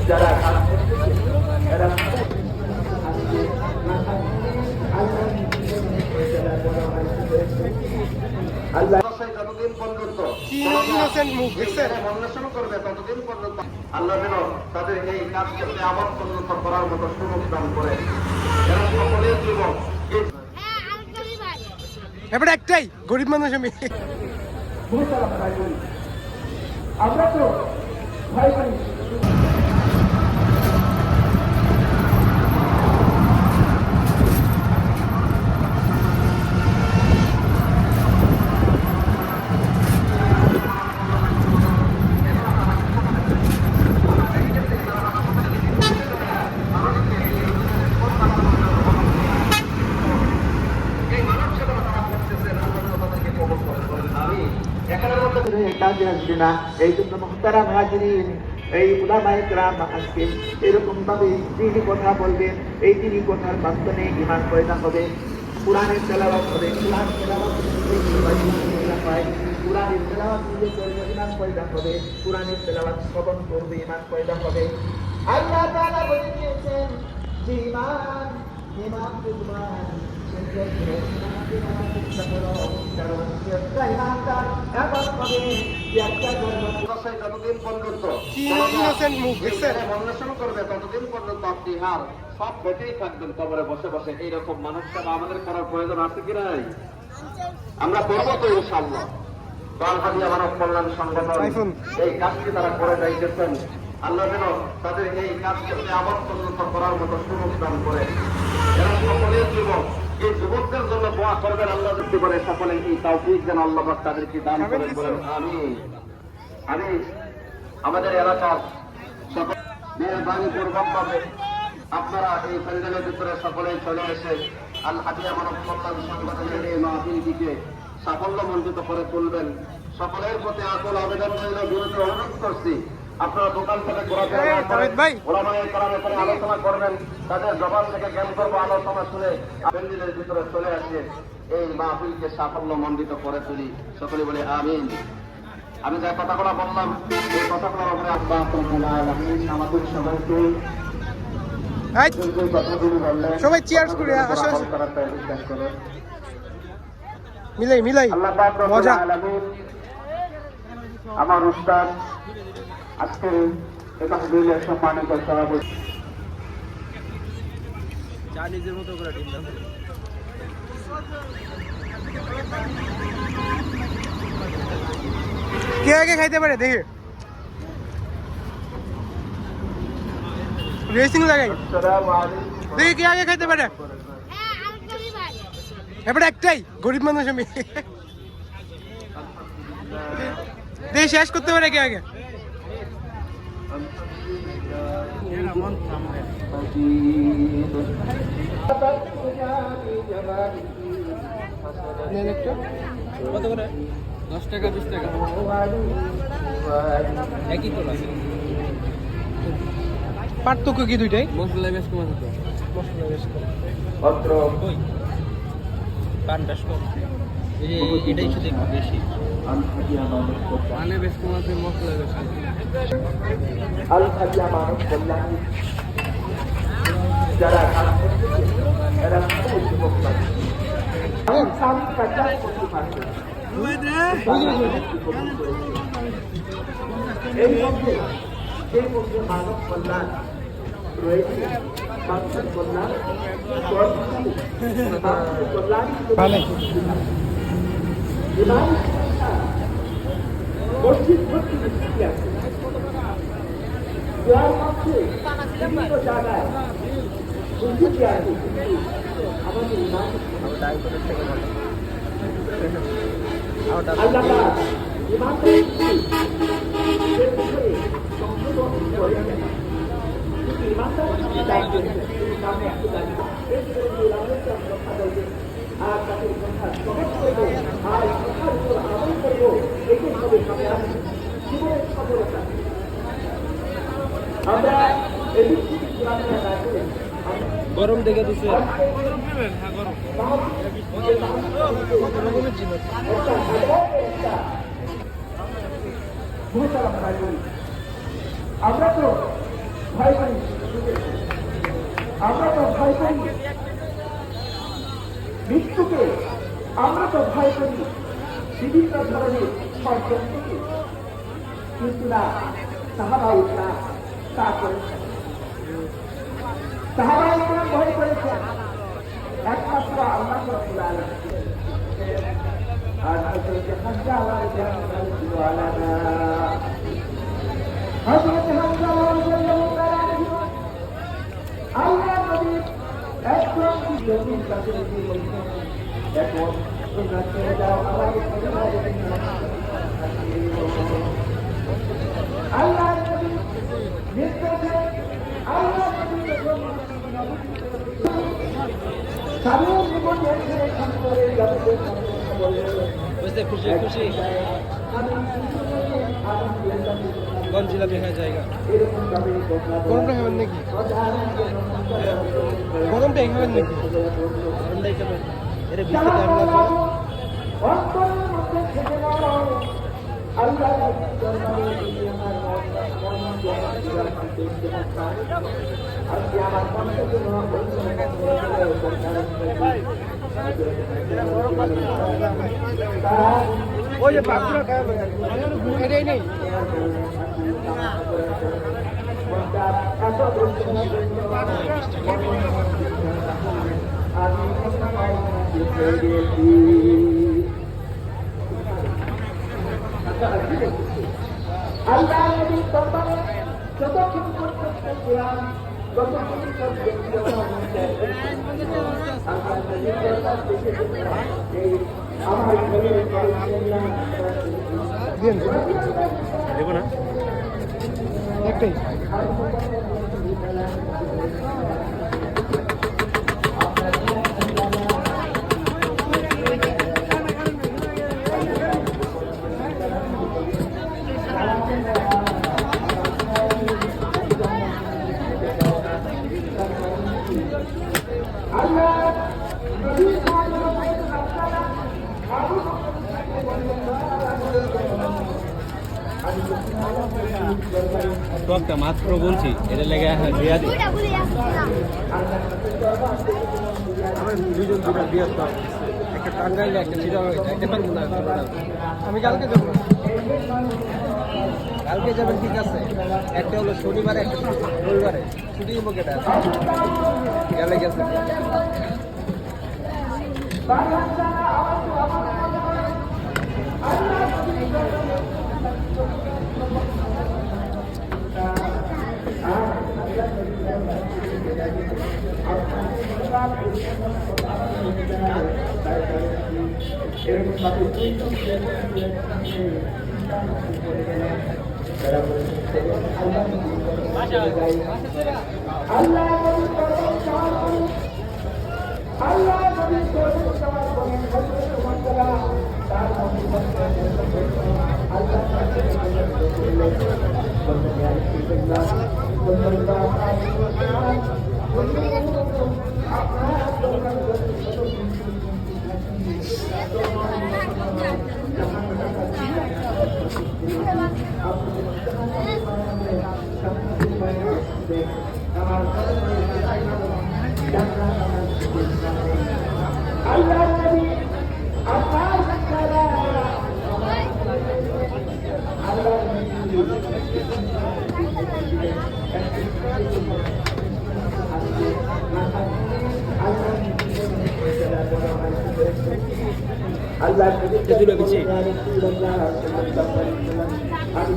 যারা কাজ করতেছে এরা আল্লাহ যতদিন পর্যন্ত অন্বেষণ করবে ততদিন পর্যন্ত আল্লাহ যেন তাদের এই কাজকে আমার পর্যন্ত করার মতো সুযোগ দান করে এরা সকলের যুবক এবার একটাই গরিব মানুষ আমি আমরা তো ভাই ভাই কাজে আসবে না। এই জন্য মুহতারাম হাজিরিন, এই উলামায়ে কেরাম আজকে এরকম ভাবে যিনি কথা বলবেন এই তিনি কথার মাধ্যমে ঈমান পয়দা হবে, কোরআনের তেলাওয়াত হবে, কোরআন তেলাওয়াত হয়, কোরআনের তেলাওয়াত নিজে করলে ঈমান পয়দা হবে, কোরআনের তেলাওয়াত শ্রবণ করবে ঈমান পয়দা হবে। আল্লাহ তাআলা বলে দিয়েছেন যে ঈমান যতদিন পর্যন্ত অন্বেষণ করবে ততদিন পর্যন্ত আপনি হার সব বেঁচেই থাকবেন কবরে বসে বসে। এইরকম মানুষ সেবা আমাদের করার প্রয়োজন আছে কি নাই? আমরা করবো তো ইনশাআল্লাহ। বাংলাদেশ মানব কল্যাণ সংগঠন এই কাজটি তারা করে যাইতেছেন। আল্লাহ যেন তাদের এই কাজকে আমার পর্যন্ত করার মতো সুযোগ দান করে এরা সকলের যুবক এই যুবকদের জন্য দোয়া করবেন। আল্লাহ যদি করে সকলে এই তাওফিক যেন আল্লাহ তাদেরকে দান করেন বলেন আমিন। আমি আমাদের এলাকার সকল মেহরবানি পূর্বক ভাবে আপনারা এই প্যান্ডেলের ভিতরে সকলেই চলে এসে আল হাদিয়া মানব কল্যাণ সংগঠনের এই মাহফিলটিকে সাফল্যমণ্ডিত করে তুলবেন। সকলের প্রতি আকুল আবেদন রইল, বিরুদ্ধে অনুরোধ করছি আপনারা দোকান থেকে আলোচনা করবেন, তাদের জবান থেকে জ্ঞান করবো, আলোচনা শুনে প্যান্ডেলের ভিতরে চলে আসে এই মাহফিলকে সাফল্যমণ্ডিত করে তুলি। সকলে বলে আমিন। আমি যে কথাগুলো বললাম এই কথাগুলোর উপরে আল্লাহ আমাদের সবাইকে সবাই চিয়ার্স করে মিলাই মিলাই মজা। আমার উস্তাদ আজকে মাহফিলের সম্মানিত সভাপতি নিজের মতো করে কে আগে খাইতে পারে দেখে রেসিং লাগাই দেখি কে আগে খাইতে পারে। এবার একটাই গরিব মানুষ আমি দেখি শেষ করতে পারে কে আগে। কত করে? 10 টাকা 20 টাকা একই তো লাগে। পার্থক্য কি দুইটাই? মশলা বেশ কম আছে তো। মশলা বেশ কম। পত্র কই? পান বেশ কম। এটাই শুধু একটু বেশি। পানে বেশ কম আছে, মশলা বেশ কম। আল হাদিয়া মানব কল্যাণ যারা কাজ করতেছে এরা সকল যুবক মানুষ। আমি সামনে কাজ করতে পারছি এই মধ্যে মানব কল্যাণ রয়েছে, সাংসদ কল্যাণ, কল্যাণ মসজিদ ভর্তি আছে বিভিন্ন জায়গায় মসজিদে আছে, আমাদের আল্লাহ আর তাকে সহজ করবো আর শিক্ষার উপর আমল করবো, এটাই হবে জীবনের সফলতা। আমরা এই গরম দেখে দিচ্ছে আমরা তো ভয় করি, আমরা তো ভয় করি মৃত্যুকে, আমরা তো ভয় করি বিভিন্ন ধরনের ষড়যন্ত্রকে, কিন্তু না, সাহাবায়ে কেরাম তা করেছেন। সাহাবায়ে কেরাম ভয় করেছেন একমাত্র আল্লাহ রাব্বুল আলামিন। আর হযরত হামজা রাদিয়াল্লাহু আনহু, হযরত হামজা রাদিয়াল্লাহু আনহু আল্লাহ নবী একদম জমির কাছে রেখে বলছেন, দেখো তোমরা চলে যাও, আল্লাহ আল্লাহ নবী নির্দেশে আল্লাহ নবী সামনে জীবনে এখানে করে যাবে বুঝতে খুশি খুশি কোন জিলাপি খাওয়া জায়গা গরমটা খাবেন নাকি গরমটাই খাবেন নাকি গরমটাই খাবেন এটা বেশি টাইম লাগবে অন্তরের মধ্যে থেকে নাও আল্লাহ দরবারে আমার আজকে আমার কণ্ঠে জন্য ওই যে বাকিরা খাবে এটাই নেই আল্লাহ নবীর দরবারে যতক্ষণ পর্যন্ত ছিলাম, ততক্ষণ পর্যন্ত আমার ঘরের দেবো না একটাই টকটা মাত্র বলছি এটা লেগে বিয়া দিই আমার দুজন দুটো বিয়ার টক একটা টাঙ্গাইলে একটা চিরাং একটা পারবো না আমি কালকে যাবো কালকে যাবেন ঠিক আছে একটা হলো শনিবারে একটা রবিবারে ছুটি মুখেটা আছে গেলে গেছে আল্লাহ নবী আপনার আল্লাহ আমি